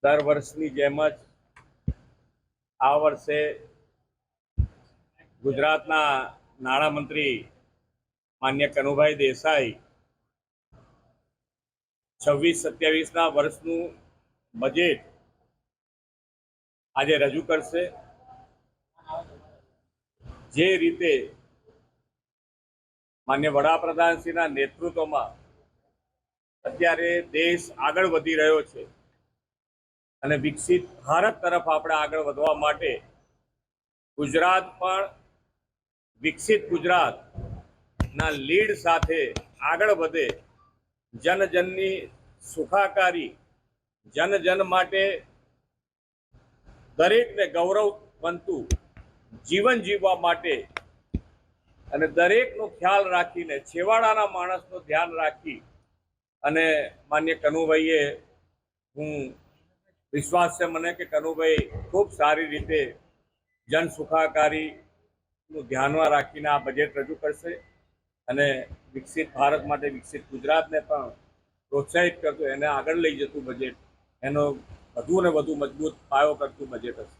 દર વર્ષની જેમ જ આ વર્ષે ગુજરાતના નાણામંત્રી માન્ય કનુભાઈ દેસાઈ 26-27ના વર્ષનું બજેટ આજે રજૂ કરશે। જે રીતે માન્ય વડાપ્રધાનશ્રીના નેતૃત્વમાં અત્યારે દેશ આગળ વધી રહ્યો છે અને વિકસિત ભારત તરફ આપણે આગળ વધવા માટે ગુજરાત પણ વિકસિત ગુજરાતના લીડ સાથે આગળ વધે, જન જનની સુખાકારી, જન જન માટે દરેકને ગૌરવ બનતું જીવન જીવવા માટે અને દરેકનો ખ્યાલ રાખીને છેવાડાના માણસનું ધ્યાન રાખી અને માન્ય કનુભાઈએ, હું વિશ્વાસ છે મને કે કનુભાઈ ખૂબ સારી રીતે જન સુખાકારીનું ધ્યાનમાં રાખીને આ બજેટ રજૂ કરશે અને વિકસિત ભારત માટે વિકસિત ગુજરાતને પણ પ્રોત્સાહિત કરતું, એને આગળ લઈ જતું બજેટ, એનો વધુ ને વધુ મજબૂત પાયો કરતું બજેટ હશે।